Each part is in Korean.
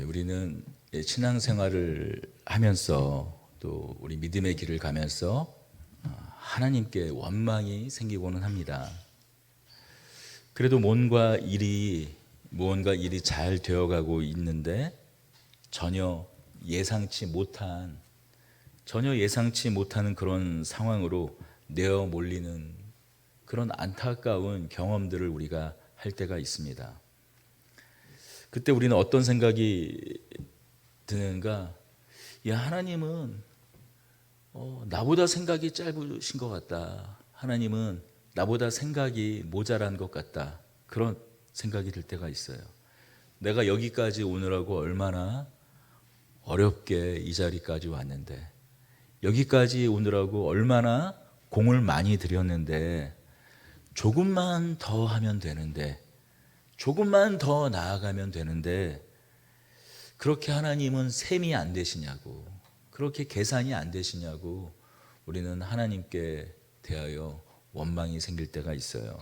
우리는 신앙생활을 하면서 또 우리 믿음의 길을 가면서 하나님께 원망이 생기고는 합니다. 그래도 무언가 일이 잘 되어가고 있는데 전혀 예상치 못하는 그런 상황으로 내어 몰리는 그런 안타까운 경험들을 우리가 할 때가 있습니다. 그때 우리는 어떤 생각이 드는가? 야, 하나님은 나보다 생각이 짧으신 것 같다. 하나님은 나보다 생각이 모자란 것 같다. 그런 생각이 들 때가 있어요. 내가 여기까지 오느라고 얼마나 어렵게 이 자리까지 왔는데, 여기까지 오느라고 얼마나 공을 많이 들였는데, 조금만 더 하면 되는데, 조금만 더 나아가면 되는데, 그렇게 하나님은 셈이 안 되시냐고, 그렇게 계산이 안 되시냐고 우리는 하나님께 대하여 원망이 생길 때가 있어요.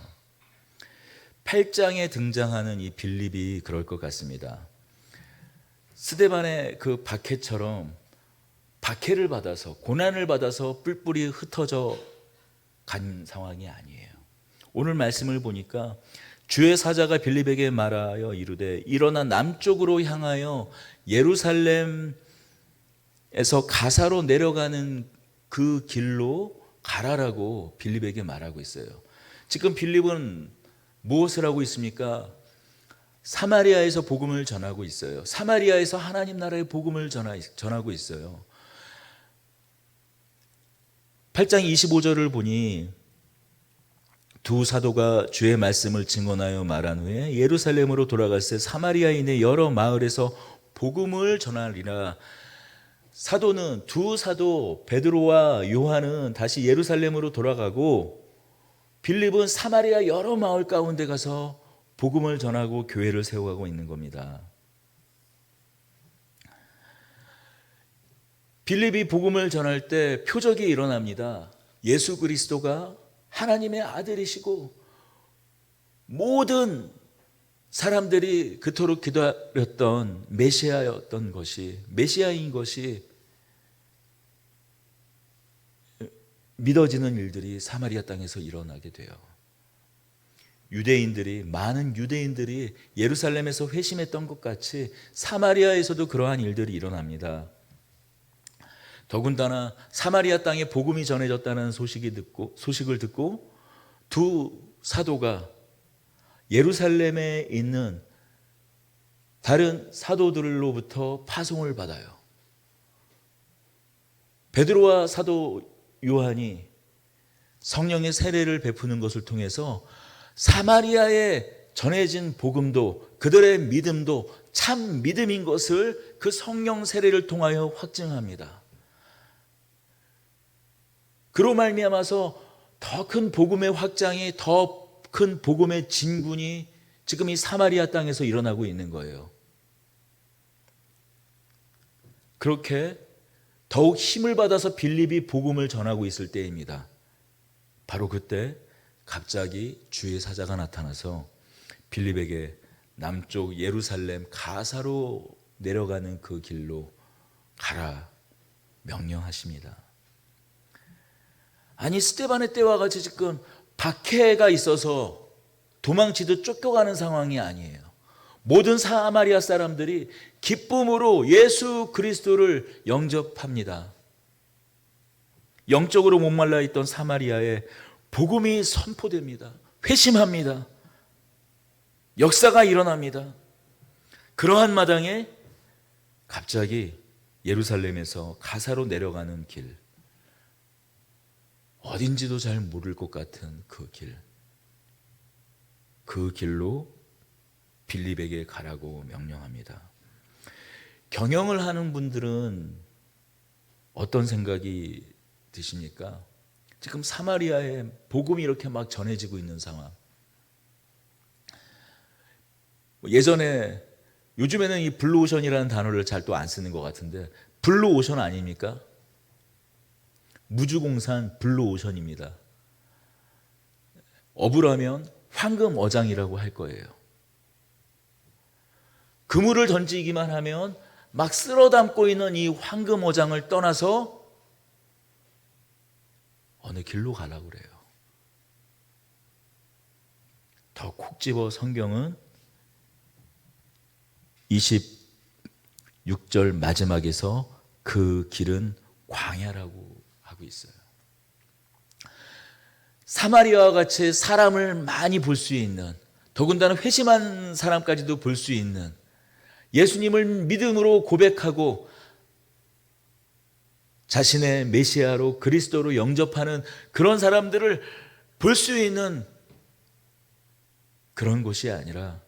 8장에 등장하는 이 빌립이 그럴 것 같습니다. 스데반의 그 박해처럼 박해를 받아서, 고난을 받아서 뿔뿔이 흩어져 간 상황이 아니에요. 오늘 말씀을 보니까 주의 사자가 빌립에게 말하여 이르되 일어나 남쪽으로 향하여 예루살렘에서 가사로 내려가는 그 길로 가라라고 빌립에게 말하고 있어요. 지금 빌립은 무엇을 하고 있습니까? 사마리아에서 복음을 전하고 있어요. 사마리아에서 하나님 나라의 복음을 전하고 있어요. 8장 25절을 보니 두 사도가 주의 말씀을 증언하여 말한 후에 예루살렘으로 돌아갈새 사마리아인의 여러 마을에서 복음을 전하리라. 두 사도 베드로와 요한은 다시 예루살렘으로 돌아가고 빌립은 사마리아 여러 마을 가운데 가서 복음을 전하고 교회를 세워가고 있는 겁니다. 빌립이 복음을 전할 때 표적이 일어납니다. 예수 그리스도가 하나님의 아들이시고 모든 사람들이 그토록 기다렸던 메시아인 것이 믿어지는 일들이 사마리아 땅에서 일어나게 돼요. 많은 유대인들이 예루살렘에서 회심했던 것 같이 사마리아에서도 그러한 일들이 일어납니다. 더군다나 사마리아 땅에 복음이 전해졌다는 소식을 듣고 두 사도가 예루살렘에 있는 다른 사도들로부터 파송을 받아요. 베드로와 사도 요한이 성령의 세례를 베푸는 것을 통해서 사마리아에 전해진 복음도, 그들의 믿음도 참 믿음인 것을 그 성령 세례를 통하여 확증합니다. 그로 말미암아서 더 큰 복음의 확장이, 더 큰 복음의 진군이 지금 이 사마리아 땅에서 일어나고 있는 거예요. 그렇게 더욱 힘을 받아서 빌립이 복음을 전하고 있을 때입니다. 바로 그때 갑자기 주의 사자가 나타나서 빌립에게 남쪽 예루살렘 가사로 내려가는 그 길로 가라 명령하십니다. 아니, 스데반의 때와 같이 지금 박해가 있어서 도망치듯 쫓겨가는 상황이 아니에요. 모든 사마리아 사람들이 기쁨으로 예수 그리스도를 영접합니다. 영적으로 목말라 있던 사마리아에 복음이 선포됩니다. 회심합니다. 역사가 일어납니다. 그러한 마당에 갑자기 예루살렘에서 가사로 내려가는 길, 어딘지도 잘 모를 것 같은 그 길로 빌립에게 가라고 명령합니다. 경영을 하는 분들은 어떤 생각이 드십니까? 지금 사마리아에 복음이 이렇게 막 전해지고 있는 상황. 요즘에는 이 블루오션이라는 단어를 잘 또 안 쓰는 것 같은데, 블루오션 아닙니까? 무주공산 블루오션입니다. 어부라면 황금 어장이라고 할 거예요. 그물을 던지기만 하면 막 쓸어 담고 있는 이 황금 어장을 떠나서 어느 길로 가라고 그래요. 더 콕 집어 성경은 26절 마지막에서 그 길은 광야라고 하고 있어요. 사마리아와 같이 사람을 많이 볼 수 있는, 더군다나 회심한 사람까지도 볼 수 있는, 예수님을 믿음으로 고백하고 자신의 메시아로 그리스도로 영접하는 그런 사람들을 볼 수 있는 그런 곳이 아니라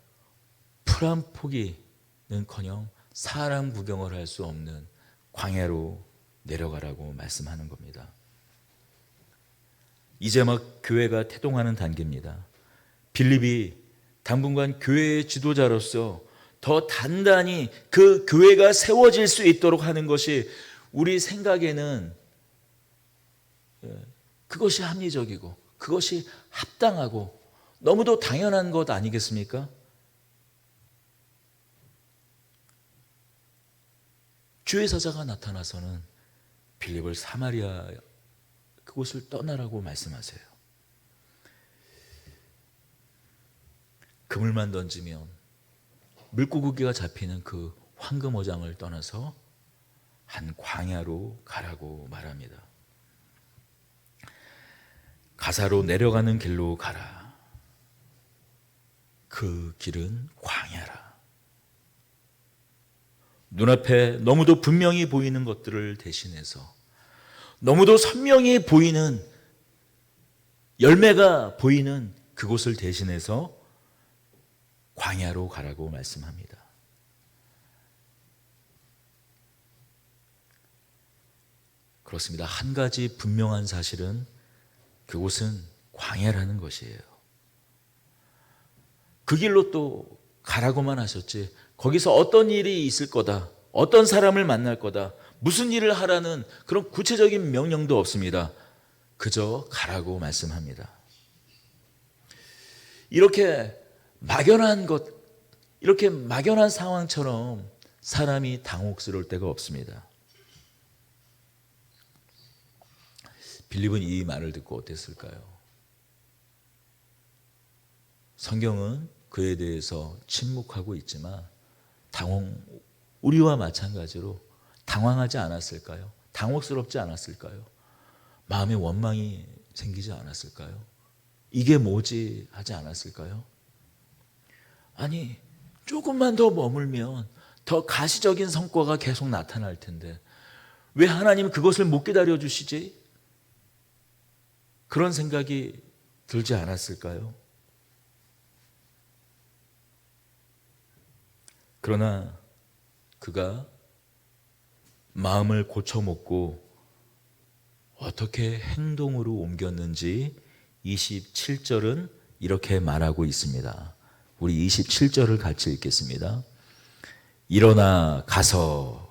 풀 한 포기는커녕 사람 구경을 할 수 없는 광야로 내려가라고 말씀하는 겁니다. 이제 막 교회가 태동하는 단계입니다. 빌립이 당분간 교회의 지도자로서 더 단단히 그 교회가 세워질 수 있도록 하는 것이 우리 생각에는 그것이 합리적이고 그것이 합당하고 너무도 당연한 것 아니겠습니까? 주의 사자가 나타나서는 빌립을 사마리아 그곳을 떠나라고 말씀하세요. 그물만 던지면 물고기가 잡히는 그 황금 어장을 떠나서 한 광야로 가라고 말합니다. 가사로 내려가는 길로 가라. 그 길은 광야라. 눈앞에 너무도 분명히 보이는 것들을 대신해서, 너무도 선명히 보이는 열매가 보이는 그곳을 대신해서 광야로 가라고 말씀합니다. 그렇습니다. 한 가지 분명한 사실은 그곳은 광야라는 것이에요. 그 길로 또 가라고만 하셨지 거기서 어떤 일이 있을 거다, 어떤 사람을 만날 거다, 무슨 일을 하라는 그런 구체적인 명령도 없습니다. 그저 가라고 말씀합니다. 이렇게 막연한 것, 이렇게 막연한 상황처럼 사람이 당혹스러울 때가 없습니다. 빌립은 이 말을 듣고 어땠을까요? 성경은 그에 대해서 침묵하고 있지만 우리와 마찬가지로 당황하지 않았을까요? 당혹스럽지 않았을까요? 마음에 원망이 생기지 않았을까요? 이게 뭐지 하지 않았을까요? 아니, 조금만 더 머물면 더 가시적인 성과가 계속 나타날 텐데 왜 하나님은 그것을 못 기다려 주시지? 그런 생각이 들지 않았을까요? 그러나 그가 마음을 고쳐먹고 어떻게 행동으로 옮겼는지 27절은 이렇게 말하고 있습니다. 우리 27절을 같이 읽겠습니다. 일어나 가서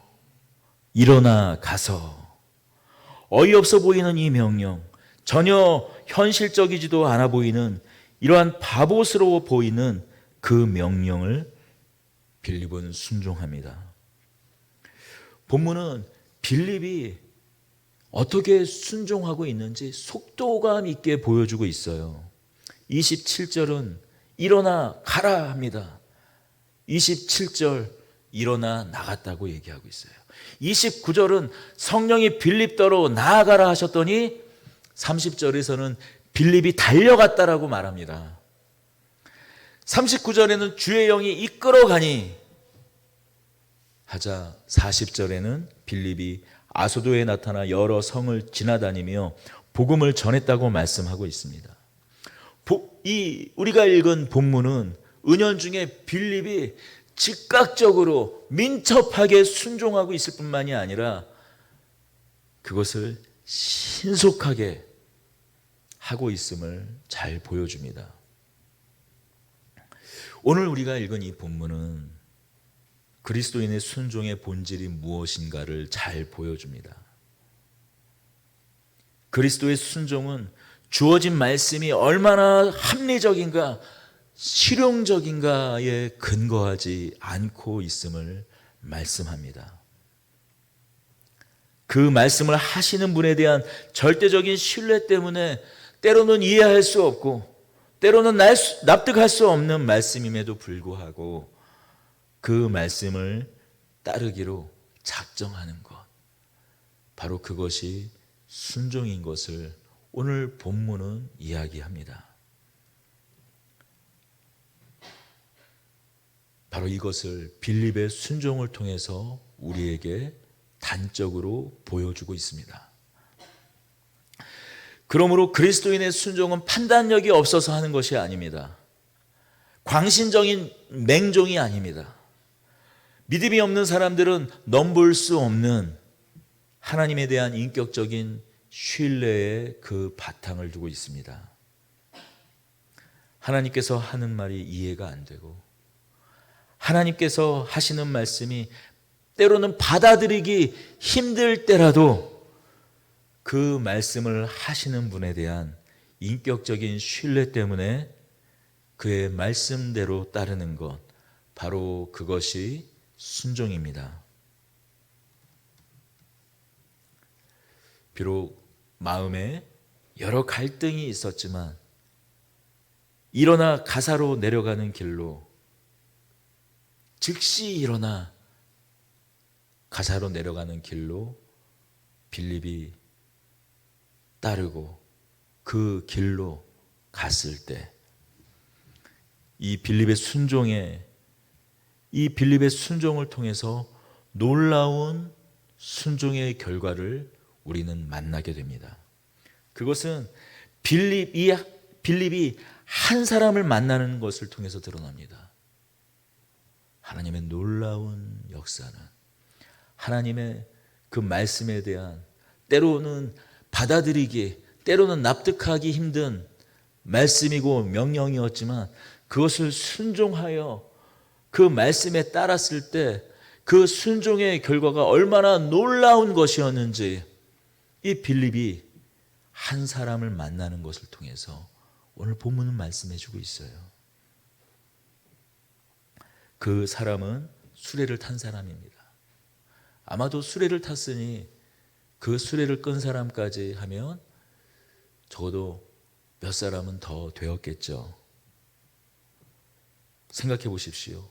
어이없어 보이는 이 명령, 전혀 현실적이지도 않아 보이는 이러한 바보스러워 보이는 그 명령을 빌립은 순종합니다. 본문은 빌립이 어떻게 순종하고 있는지 속도감 있게 보여주고 있어요. 27절은 일어나 가라 합니다. 27절 일어나 나갔다고 얘기하고 있어요. 29절은 성령이 빌립더러 나아가라 하셨더니 30절에서는 빌립이 달려갔다라고 말합니다. 39절에는 주의 영이 이끌어가니 하자 40절에는 빌립이 아소도에 나타나 여러 성을 지나다니며 복음을 전했다고 말씀하고 있습니다. 우리가 읽은 본문은 은연중에 빌립이 즉각적으로 민첩하게 순종하고 있을 뿐만이 아니라 그것을 신속하게 하고 있음을 잘 보여줍니다. 오늘 우리가 읽은 이 본문은 그리스도인의 순종의 본질이 무엇인가를 잘 보여줍니다. 그리스도의 순종은 주어진 말씀이 얼마나 합리적인가, 실용적인가에 근거하지 않고 있음을 말씀합니다. 그 말씀을 하시는 분에 대한 절대적인 신뢰 때문에 때로는 이해할 수 없고 때로는 납득할 수 없는 말씀임에도 불구하고 그 말씀을 따르기로 작정하는 것, 바로 그것이 순종인 것을 오늘 본문은 이야기합니다. 바로 이것을 빌립의 순종을 통해서 우리에게 단적으로 보여주고 있습니다. 그러므로 그리스도인의 순종은 판단력이 없어서 하는 것이 아닙니다. 광신적인 맹종이 아닙니다. 믿음이 없는 사람들은 넘볼 수 없는 하나님에 대한 인격적인 신뢰의 그 바탕을 두고 있습니다. 하나님께서 하는 말이 이해가 안 되고 하나님께서 하시는 말씀이 때로는 받아들이기 힘들 때라도 그 말씀을 하시는 분에 대한 인격적인 신뢰 때문에 그의 말씀대로 따르는 것, 바로 그것이 순종입니다. 비록 마음에 여러 갈등이 있었지만 일어나 가사로 내려가는 길로 즉시 일어나 가사로 내려가는 길로 빌립이 따르고 그 길로 갔을 때 이 빌립의 순종을 통해서 놀라운 순종의 결과를 우리는 만나게 됩니다. 그것은 빌립이 한 사람을 만나는 것을 통해서 드러납니다. 하나님의 놀라운 역사는 하나님의 그 말씀에 대한 때로는 받아들이기, 때로는 납득하기 힘든 말씀이고 명령이었지만 그것을 순종하여 그 말씀에 따랐을 때 그 순종의 결과가 얼마나 놀라운 것이었는지 이 빌립이 한 사람을 만나는 것을 통해서 오늘 본문은 말씀해 주고 있어요. 그 사람은 수레를 탄 사람입니다. 아마도 수레를 탔으니 그 수레를 끈 사람까지 하면 적어도 몇 사람은 더 되었겠죠. 생각해 보십시오.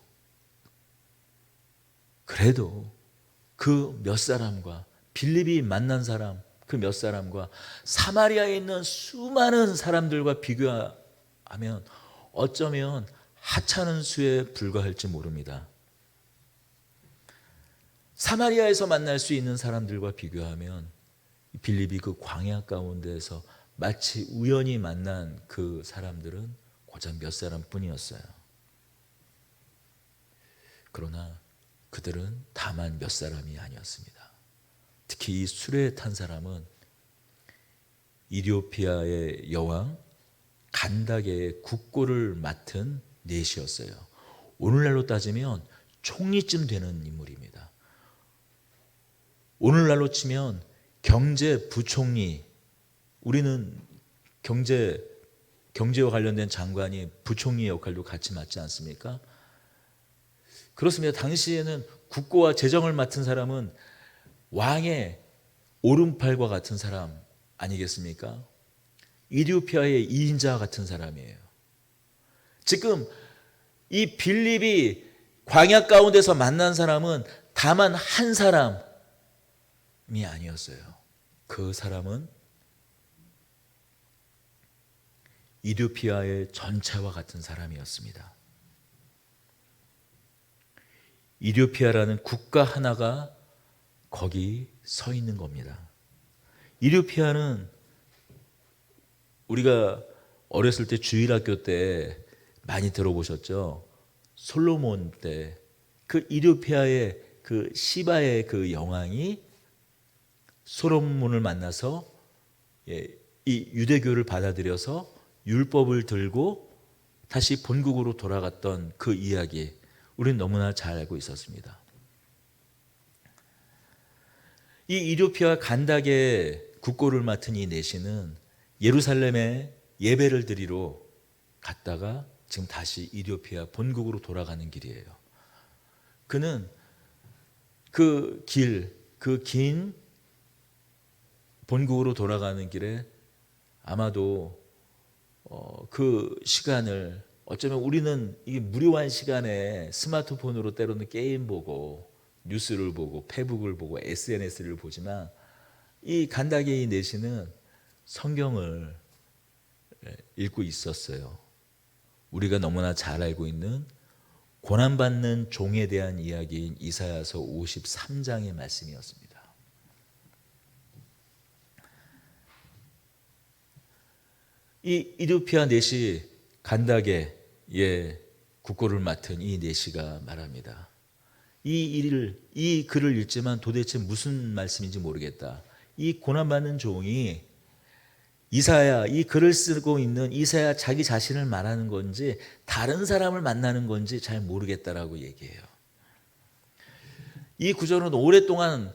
그래도 그 몇 사람과 빌립이 만난 사람, 그 몇 사람과 사마리아에 있는 수많은 사람들과 비교하면 어쩌면 하찮은 수에 불과할지 모릅니다. 사마리아에서 만날 수 있는 사람들과 비교하면 빌립이 그 광야 가운데에서 마치 우연히 만난 그 사람들은 고작 몇 사람뿐이었어요. 그러나 그들은 다만 몇 사람이 아니었습니다. 특히 이 수레에 탄 사람은 이디오피아의 여왕 간다게의 국고를 맡은 넷이었어요. 오늘날로 따지면 총리쯤 되는 인물입니다. 오늘날로 치면 경제부총리, 우리는 경제와 관련된 장관이 부총리의 역할도 같이 맡지 않습니까? 그렇습니다. 당시에는 국고와 재정을 맡은 사람은 왕의 오른팔과 같은 사람 아니겠습니까? 이디오피아의 2인자 같은 사람이에요. 지금 이 빌립이 광야 가운데서 만난 사람은 다만 한 사람이 아니었어요. 그 사람은 이디오피아의 전체와 같은 사람이었습니다. 이디오피아라는 국가 하나가 거기 서 있는 겁니다. 이디오피아는 우리가 어렸을 때 주일학교 때 많이 들어보셨죠? 솔로몬 때 그 이디오피아의 그 시바의 그 여왕이 솔로몬을 만나서 이 유대교를 받아들여서 율법을 들고 다시 본국으로 돌아갔던 그 이야기, 우리는 너무나 잘 알고 있었습니다. 이 이디오피아 간다게 국고를 맡은 이 내시는 예루살렘에 예배를 드리러 갔다가 지금 다시 이디오피아 본국으로 돌아가는 길이에요. 그는 그 긴 본국으로 돌아가는 길에 아마도 그 시간을 어쩌면 우리는 이게 무료한 시간에 스마트폰으로 때로는 게임 보고 뉴스를 보고 페북을 보고 SNS를 보지만 이 간다게이 내시는 성경을 읽고 있었어요. 우리가 너무나 잘 알고 있는 고난받는 종에 대한 이야기인 이사야서 53장의 말씀이었습니다. 이 이디오피아 내시 간다게의 국고를 맡은 이 내시가 말합니다. 이 글을 읽지만 도대체 무슨 말씀인지 모르겠다. 이 고난받는 종이 이사야, 이 글을 쓰고 있는 이사야 자기 자신을 말하는 건지 다른 사람을 만나는 건지 잘 모르겠다라고 얘기해요. 이 구절은 오랫동안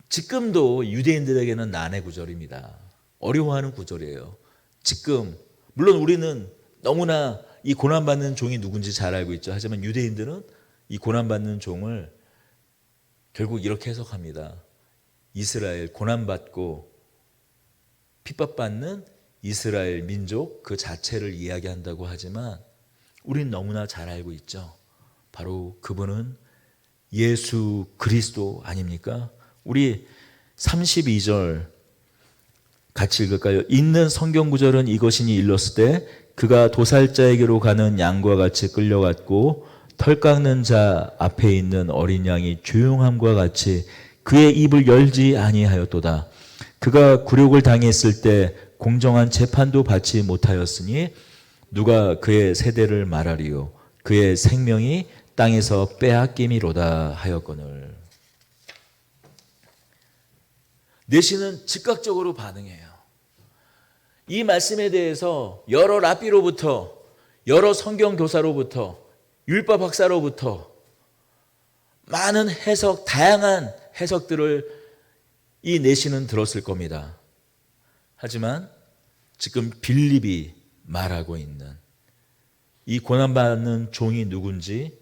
지금도 유대인들에게는 난해 구절입니다. 어려워하는 구절이에요. 지금 물론 우리는 너무나 이 고난받는 종이 누군지 잘 알고 있죠. 하지만 유대인들은 이 고난받는 종을 결국 이렇게 해석합니다. 이스라엘, 고난받고 핍박받는 이스라엘 민족 그 자체를 이야기한다고 하지만 우린 너무나 잘 알고 있죠. 바로 그분은 예수 그리스도 아닙니까? 우리 32절 같이 읽을까요? 있는 성경 구절은 이것이니 일렀을 때 그가 도살자에게로 가는 양과 같이 끌려갔고 털 깎는 자 앞에 있는 어린 양이 조용함과 같이 그의 입을 열지 아니하였도다. 그가 굴욕을 당했을 때 공정한 재판도 받지 못하였으니 누가 그의 세대를 말하리요 그의 생명이 땅에서 빼앗김이로다 하였거늘. 내시는 즉각적으로 반응해요. 이 말씀에 대해서 여러 랍비로부터 여러 성경 교사로부터 율법 학사로부터 많은 해석, 다양한 해석들을 이 내시는 들었을 겁니다. 하지만 지금 빌립이 말하고 있는 이 고난받는 종이 누군지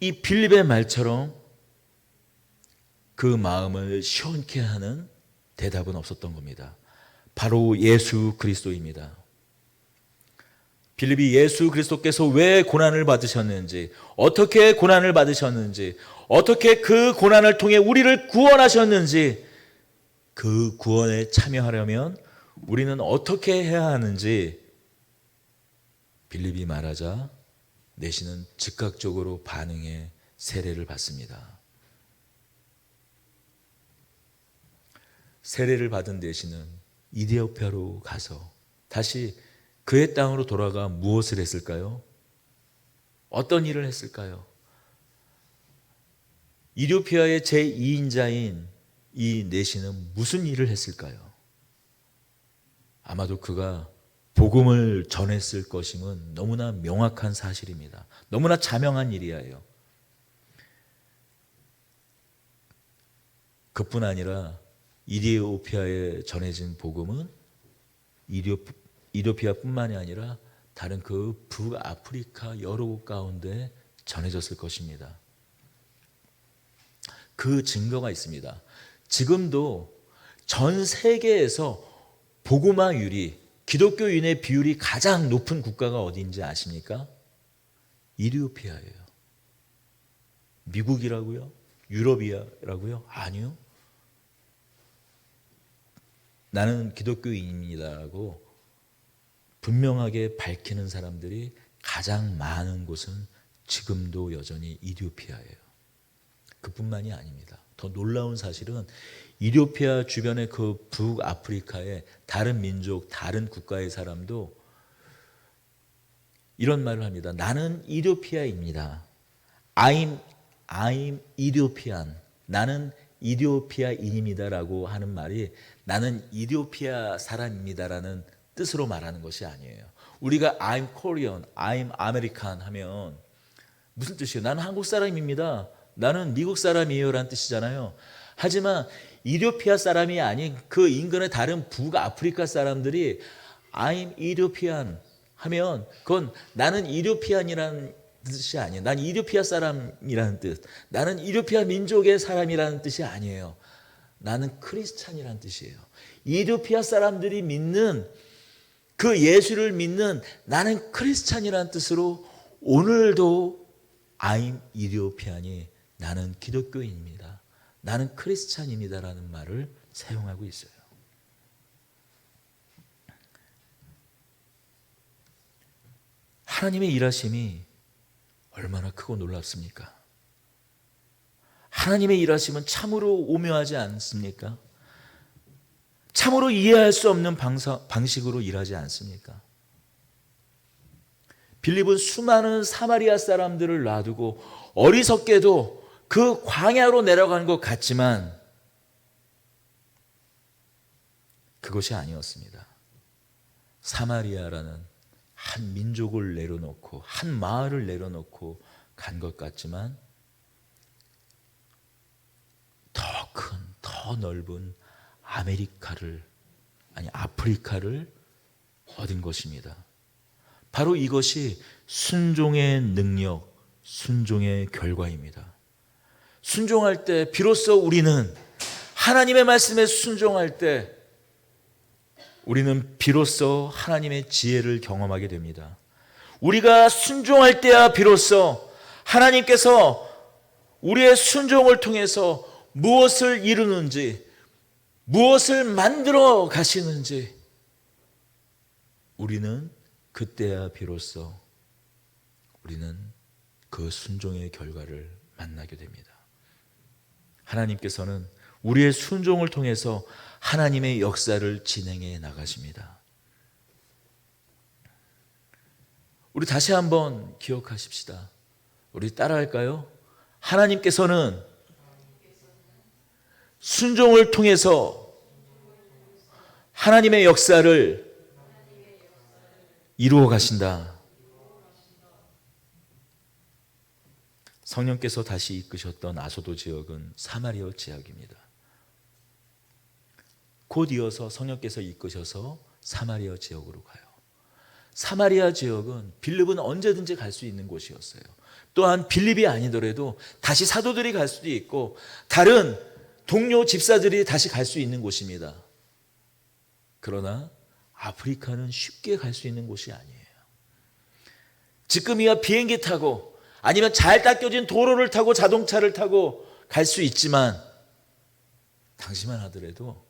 이 빌립의 말처럼 그 마음을 시원케 하는 대답은 없었던 겁니다. 바로 예수 그리스도입니다. 빌립이 예수 그리스도께서 왜 고난을 받으셨는지, 어떻게 고난을 받으셨는지, 어떻게 그 고난을 통해 우리를 구원하셨는지, 그 구원에 참여하려면 우리는 어떻게 해야 하는지 빌립이 말하자 내시는 즉각적으로 반응해 세례를 받습니다. 세례를 받은 내시는 이디오피아로 가서 다시 그의 땅으로 돌아가 무엇을 했을까요? 어떤 일을 했을까요? 이디오피아의 제2인자인 이 내시는 무슨 일을 했을까요? 아마도 그가 복음을 전했을 것임은 너무나 명확한 사실입니다. 너무나 자명한 일이에요. 그뿐 아니라 이디오피아에 전해진 복음은 이디오피아뿐만이 아니라 다른 그 북아프리카 여러 곳 가운데 전해졌을 것입니다. 그 증거가 있습니다. 지금도 전 세계에서 복음화율이, 기독교인의 비율이 가장 높은 국가가 어디인지 아십니까? 이디오피아예요. 미국이라고요? 유럽이라고요? 아니요. 나는 기독교인입니다라고 분명하게 밝히는 사람들이 가장 많은 곳은 지금도 여전히 이디오피아예요. 그뿐만이 아닙니다. 더 놀라운 사실은 이디오피아 주변의 그 북아프리카의 다른 민족, 다른 국가의 사람도 이런 말을 합니다. 나는 이디오피아입니다. I'm Ethiopian. 나는 이디오피아인입니다라고 하는 말이 나는 이디오피아 사람입니다라는 뜻으로 말하는 것이 아니에요. 우리가 I'm Korean, I'm American 하면 무슨 뜻이에요? 나는 한국 사람입니다. 나는 미국 사람이에요 라는 뜻이잖아요. 하지만 이디오피아 사람이 아닌 그 인근의 다른 북아프리카 사람들이 I'm Ethiopian, 하면 그건 나는 이디오피아인이라는 뜻이 아니에요. 난 이디오피아 사람이라는 뜻, 나는 이디오피아 민족의 사람이라는 뜻이 아니에요. 나는 크리스찬이라는 뜻이에요. 이디오피아 사람들이 믿는 그 예수를 믿는 나는 크리스찬이라는 뜻으로 오늘도 I'm 이디오피아니, 나는 기독교인입니다, 나는 크리스찬입니다라는 말을 사용하고 있어요. 하나님의 일하심이 얼마나 크고 놀랍습니까? 하나님의 일하심은 참으로 오묘하지 않습니까? 참으로 이해할 수 없는 방식으로 일하지 않습니까? 빌립은 수많은 사마리아 사람들을 놔두고 어리석게도 그 광야로 내려간 것 같지만 그것이 아니었습니다. 사마리아라는 한 민족을 내려놓고 한 마을을 내려놓고 간 것 같지만 더 큰, 더 넓은 아프리카를 얻은 것입니다. 바로 이것이 순종의 능력, 순종의 결과입니다. 순종할 때 비로소 우리는 하나님의 말씀에 순종할 때 우리는 비로소 하나님의 지혜를 경험하게 됩니다. 우리가 순종할 때야 비로소 하나님께서 우리의 순종을 통해서 무엇을 이루는지, 무엇을 만들어 가시는지 우리는 그때야 비로소 우리는 그 순종의 결과를 만나게 됩니다. 하나님께서는 우리의 순종을 통해서 하나님의 역사를 진행해 나가십니다. 우리 다시 한번 기억하십시다. 우리 따라할까요? 하나님께서는 순종을 통해서 하나님의 역사를 이루어 가신다. 성령께서 다시 이끄셨던 아소도 지역은 사마리아 지역입니다. 곧 이어서 성령께서 이끄셔서 사마리아 지역으로 가요. 사마리아 지역은 빌립은 언제든지 갈 수 있는 곳이었어요. 또한 빌립이 아니더라도 다시 사도들이 갈 수도 있고 다른 동료 집사들이 다시 갈 수 있는 곳입니다. 그러나 아프리카는 쉽게 갈 수 있는 곳이 아니에요. 지금이야 비행기 타고 아니면 잘 닦여진 도로를 타고 자동차를 타고 갈 수 있지만 당시만 하더라도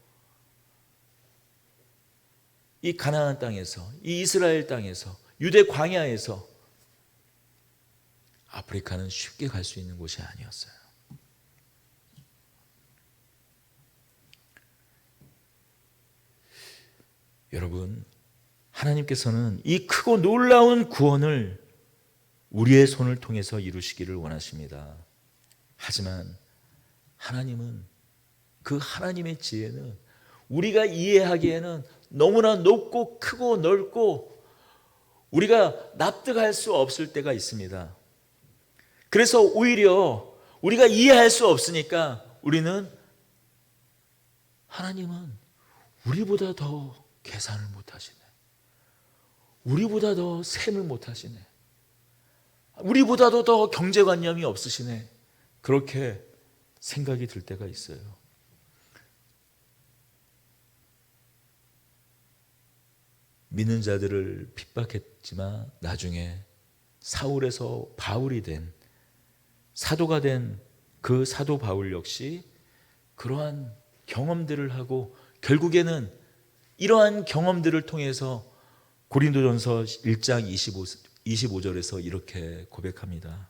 이 가나안 땅에서, 이 이스라엘 땅에서, 유대 광야에서 아프리카는 쉽게 갈 수 있는 곳이 아니었어요. 여러분, 하나님께서는 이 크고 놀라운 구원을 우리의 손을 통해서 이루시기를 원하십니다. 하지만 하나님은, 그 하나님의 지혜는 우리가 이해하기에는 너무나 높고 크고 넓고 우리가 납득할 수 없을 때가 있습니다. 그래서 오히려 우리가 이해할 수 없으니까 우리는 하나님은 우리보다 더 계산을 못하시네, 우리보다 더 셈을 못하시네, 우리보다도 더 경제관념이 없으시네, 그렇게 생각이 들 때가 있어요. 믿는 자들을 핍박했지만 나중에 사울에서 바울이 된, 사도가 된 그 사도 바울 역시 그러한 경험들을 하고 결국에는 이러한 경험들을 통해서 고린도전서 1장 25절에서 이렇게 고백합니다.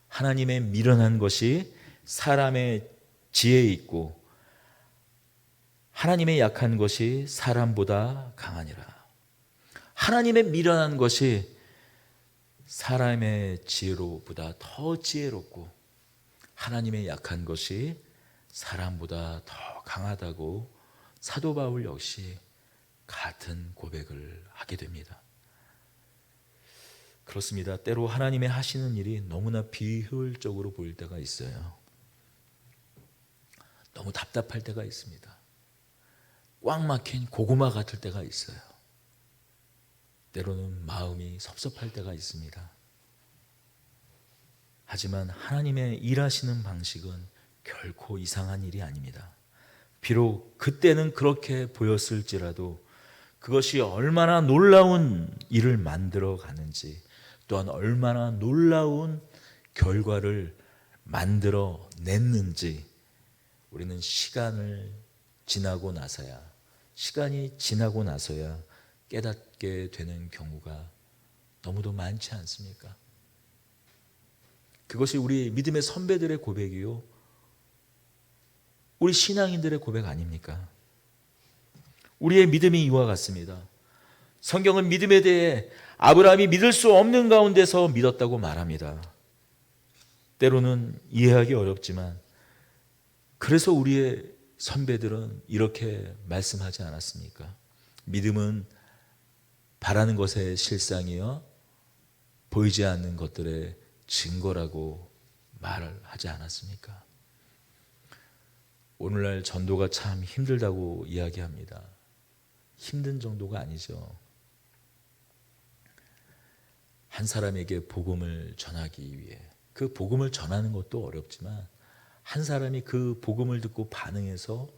하나님의 미련한 것이 사람의 지혜에 있고 하나님의 약한 것이 사람보다 강하니라. 하나님의 미련한 것이 사람의 지혜로보다 더 지혜롭고 하나님의 약한 것이 사람보다 더 강하다고 사도 바울 역시 같은 고백을 하게 됩니다. 그렇습니다. 때로 하나님의 하시는 일이 너무나 비효율적으로 보일 때가 있어요. 너무 답답할 때가 있습니다. 꽉 막힌 고구마 같을 때가 있어요. 때로는 마음이 섭섭할 때가 있습니다. 하지만 하나님의 일하시는 방식은 결코 이상한 일이 아닙니다. 비록 그때는 그렇게 보였을지라도 그것이 얼마나 놀라운 일을 만들어 가는지, 또한 얼마나 놀라운 결과를 만들어 냈는지 우리는 시간이 지나고 나서야 깨닫게 되는 경우가 너무도 많지 않습니까? 그것이 우리 믿음의 선배들의 고백이요, 우리 신앙인들의 고백 아닙니까? 우리의 믿음이 이와 같습니다. 성경은 믿음에 대해 아브라함이 믿을 수 없는 가운데서 믿었다고 말합니다. 때로는 이해하기 어렵지만 그래서 우리의 선배들은 이렇게 말씀하지 않았습니까? 믿음은 바라는 것의 실상이요 보이지 않는 것들의 증거라고 말을 하지 않았습니까? 오늘날 전도가 참 힘들다고 이야기합니다. 힘든 정도가 아니죠. 한 사람에게 복음을 전하기 위해, 그 복음을 전하는 것도 어렵지만 한 사람이 그 복음을 듣고 반응해서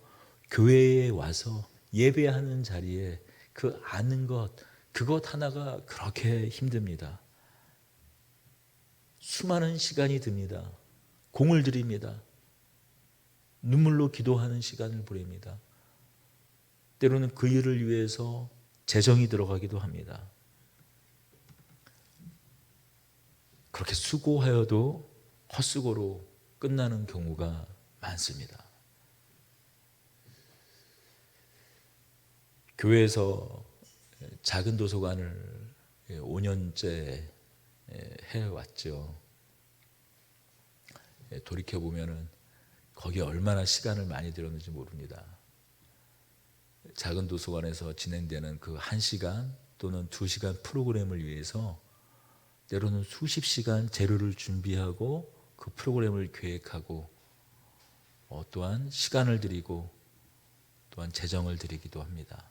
교회에 와서 예배하는 자리에 그 아는 것, 그것 하나가 그렇게 힘듭니다. 수많은 시간이 듭니다. 공을 들입니다. 눈물로 기도하는 시간을 보냅니다. 때로는 그 일을 위해서 재정이 들어가기도 합니다. 그렇게 수고하여도 헛수고로 끝나는 경우가 많습니다. 교회에서 작은 도서관을 5년째 해왔죠. 돌이켜보면 거기에 얼마나 시간을 많이 들였는지 모릅니다. 작은 도서관에서 진행되는 그 1시간 또는 2시간 프로그램을 위해서 때로는 수십 시간 재료를 준비하고 그 프로그램을 계획하고 또한 시간을 들이고 또한 재정을 들이기도 합니다.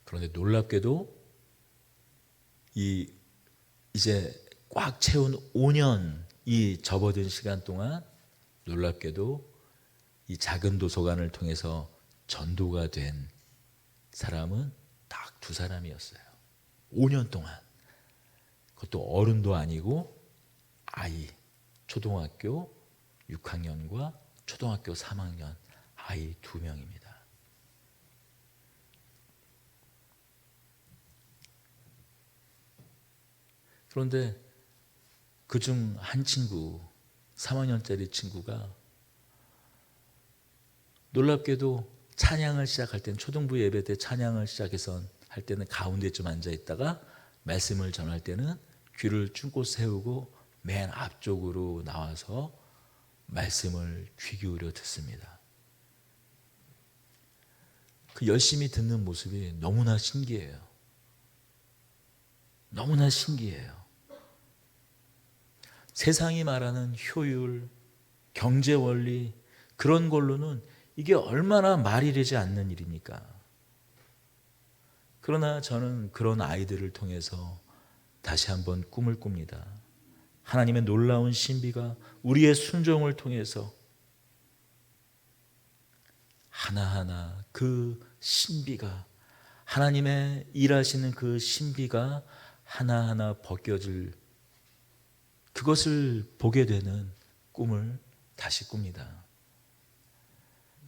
그런데 놀랍게도 이제 꽉 채운 5년 이 접어든 시간 동안 놀랍게도 이 작은 도서관을 통해서 전도가 된 사람은 딱 2사람이었어요. 5년 동안. 그것도 어른도 아니고 아이, 초등학교 6학년과 초등학교 3학년 아이 2명입니다. 그런데 그중 한 친구, 3학년짜리 친구가 놀랍게도 찬양을 시작할 때는, 초등부 예배 때 찬양을 시작해서 할 때는 가운데쯤 앉아 있다가 말씀을 전할 때는 귀를 쭈고 세우고 맨 앞쪽으로 나와서 말씀을 귀 기울여 듣습니다. 그 열심히 듣는 모습이 너무나 신기해요. 너무나 신기해요. 세상이 말하는 효율, 경제 원리, 그런 걸로는 이게 얼마나 말이 되지 않는 일입니까? 그러나 저는 그런 아이들을 통해서 다시 한번 꿈을 꿉니다. 하나님의 놀라운 신비가 우리의 순종을 통해서 하나하나 그 신비가, 하나님의 일하시는 그 신비가 하나하나 벗겨질, 그것을 보게 되는 꿈을 다시 꿉니다.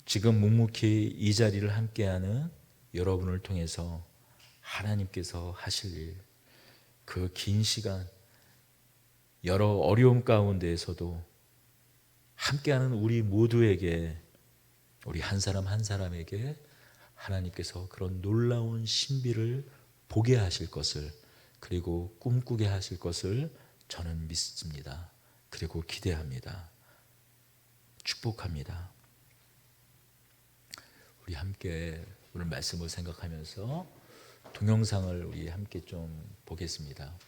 지금 묵묵히 이 자리를 함께하는 여러분을 통해서 하나님께서 하실 일, 그 긴 시간 여러 어려움 가운데에서도 함께하는 우리 모두에게, 우리 한 사람 한 사람에게 하나님께서 그런 놀라운 신비를 보게 하실 것을, 그리고 꿈꾸게 하실 것을 저는 믿습니다. 그리고 기대합니다. 축복합니다. 우리 함께 오늘 말씀을 생각하면서 동영상을 우리 함께 좀 보겠습니다.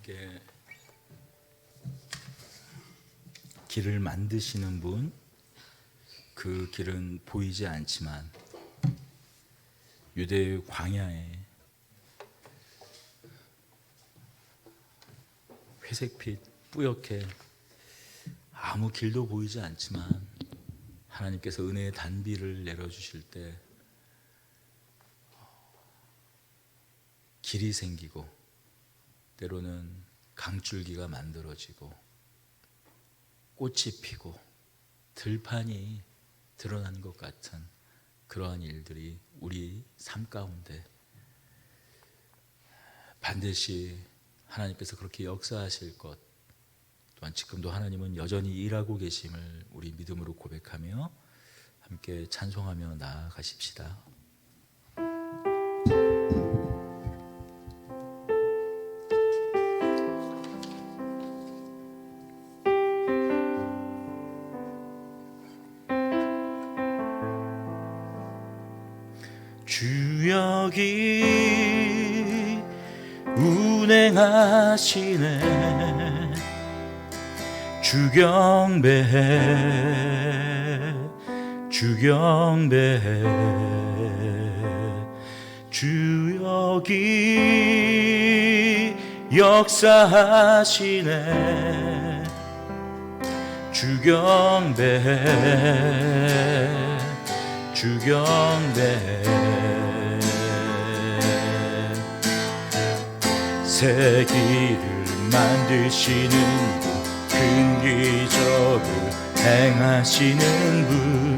함께 길을 만드시는 분, 그 길은 보이지 않지만 유대의 광야에 회색빛 뿌옇게 아무 길도 보이지 않지만 하나님께서 은혜의 단비를 내려주실 때 길이 생기고 때로는 강줄기가 만들어지고 꽃이 피고 들판이 드러난 것 같은 그러한 일들이 우리 삶 가운데 반드시 하나님께서 그렇게 역사하실 것, 또한 지금도 하나님은 여전히 일하고 계심을 우리 믿음으로 고백하며 함께 찬송하며 나아가십시다. 주 여기 운행하시네. 주 경배해, 주 경배해. 주 여기 역사하시네. 주 경배해, 주 경배해. 새 길을 만드시는 분, 큰 기적을 행하시는 분,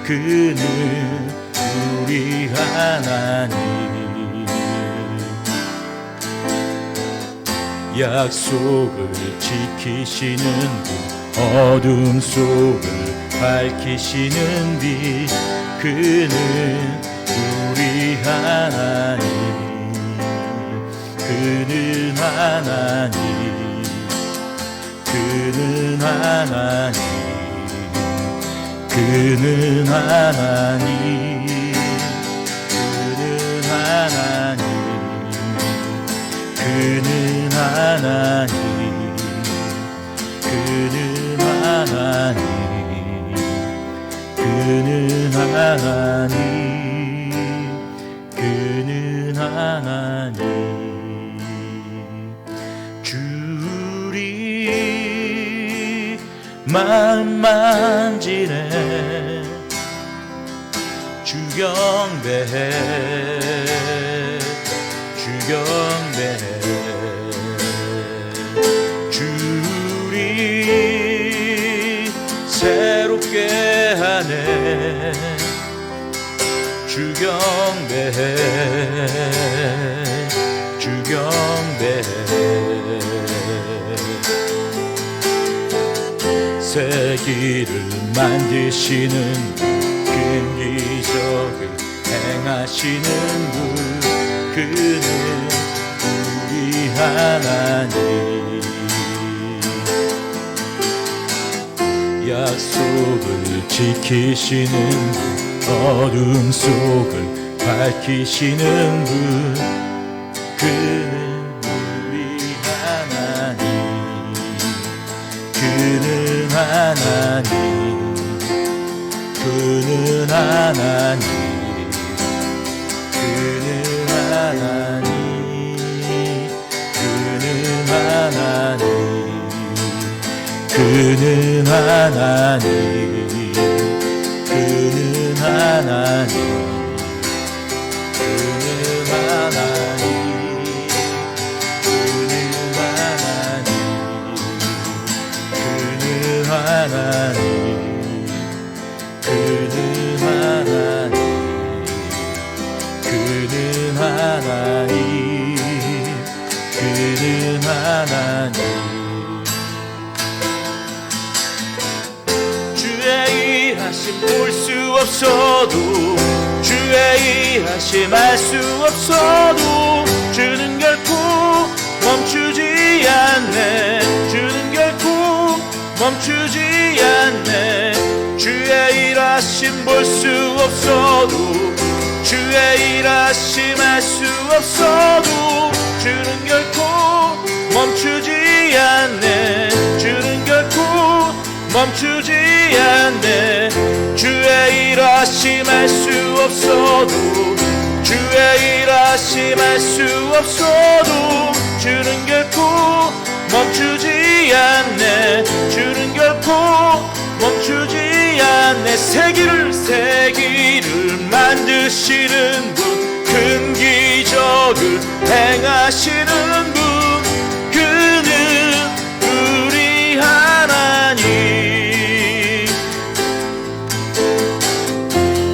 그는 우리 하나님. 약속을 지키시는 분, 어둠 속을 밝히시는 빛, 그는 우리 하나님. 그는 하나님, 그는 하나님, 그는 하나님, 그는 하나님, 그는 하나님, 그는 하나님, 그는 하나님, 그는 하나님. 주리 마음 만지네. 주 경배해, 주 경배해. 주리 새롭게 하네. 주 경배해, 주 경배해. 새 길을 만드시는 큰 기적을 행하시는 분, 그는 우리 하나님. 약속을 지키시는 분, 어둠 속을 밝히시는 분, 그는 우리 하나님. 그는 하나님, 그는 하나님, 그는 하나님, 그는 하나님, 그는 하나님, 그는 하나님, 그는 하나님, 하나님, 그는 하나님, 그는 하나님, 그는 하나님. 주의 일하심 볼 수 없어도, 주의 일하심 알 수 없어도, 주는 결코 멈추지 않네. 주는 결코 멈추지 않네. 주의 일하심 볼 수 없어도, 주의 일하심 알 수 없어도, 주는 결코 멈추지 않네. 주는 결코 멈추지 않네. 주의 일하심 할 수 없어도, 주의 일하심 할 수 없어도 주는 결코 멈추지 않네. 주는 결코 멈추지 않네. 세기를 만드시는 분, 큰 기적을 행하시는 분, 그는 우리 하나님.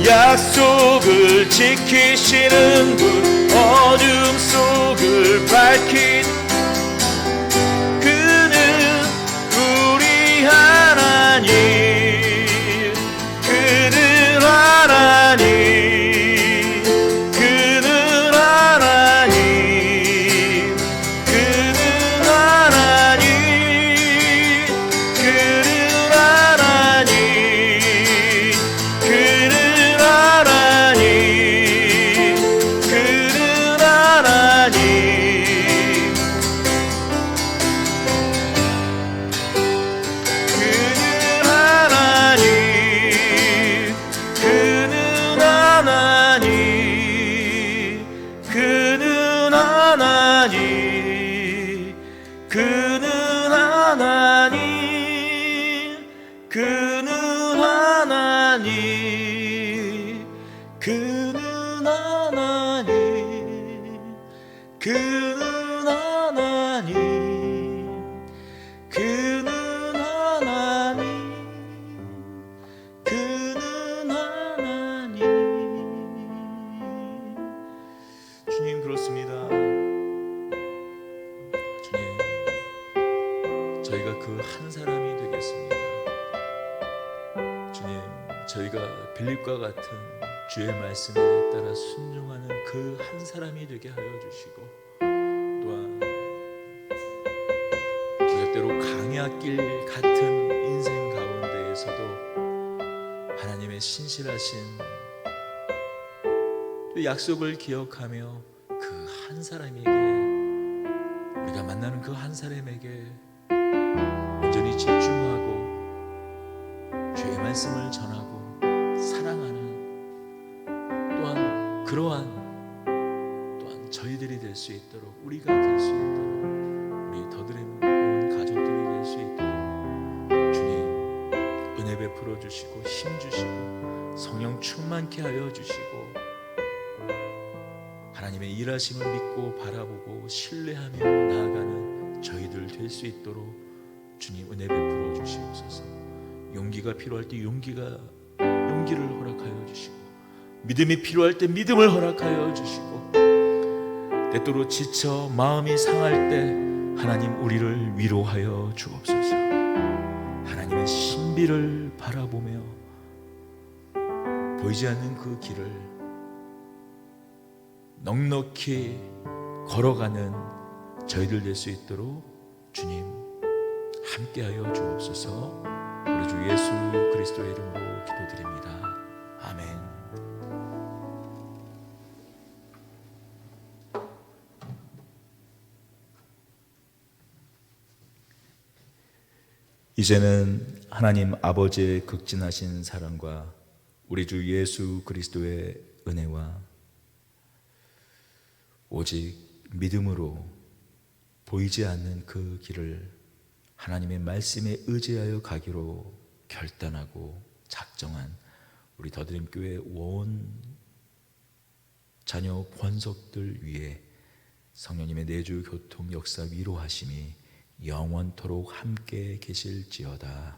약속을 지키시는 분, 어둠 속을 밝힌 그는 우리 하나님. 그는 하나님, 그는 하나님, 그는 하나님, 그는 하나님, 그는 하나님, 그는 하나님. 그는 하나님, 그는 하나님, 그는 하나님, 그는 하나님, 그는 하나님, 그는 하나님. 주님, 그렇습니다. 저희가 그 한 사람이 되겠습니다. 주님, 저희가 빌립과 같은 주의 말씀에 따라 순종하는 그 한 사람이 되게 하여 주시고, 또한 우리가 때로 강야길 같은 인생 가운데에서도 하나님의 신실하신 또 약속을 기억하며 그 한 사람에게, 우리가 만나는 그 한 사람에게 온전히 집중하고 주의 말씀을 전하고 사랑하는, 또한 그러한 저희들이 될 수 있도록, 우리가 될 수 있도록, 우리 더드림 온 가족들이 될 수 있도록 주님 은혜 베풀어 주시고 힘 주시고 성령 충만케 하여 주시고, 하나님의 일하심을 믿고 바라보고 신뢰하며 나아가는 저희들 될 수 있도록 주님 은혜 베풀어 주시옵소서. 용기가 필요할 때 용기를 허락하여 주시고, 믿음이 필요할 때 믿음을 허락하여 주시고, 때때로 지쳐 마음이 상할 때 하나님 우리를 위로하여 주옵소서. 하나님의 신비를 바라보며 보이지 않는 그 길을 넉넉히 걸어가는 저희들 될 수 있도록 주님 함께하여 주옵소서. 우리 주 예수 그리스도의 이름으로 기도드립니다. 아멘. 이제는 하나님 아버지의 극진하신 사랑과 우리 주 예수 그리스도의 은혜와 오직 믿음으로 보이지 않는 그 길을 하나님의 말씀에 의지하여 가기로 결단하고 작정한 우리 더드림교회 온 자녀 권속들 위해 성령님의 내주 교통 역사 위로하심이 영원토록 함께 계실지어다.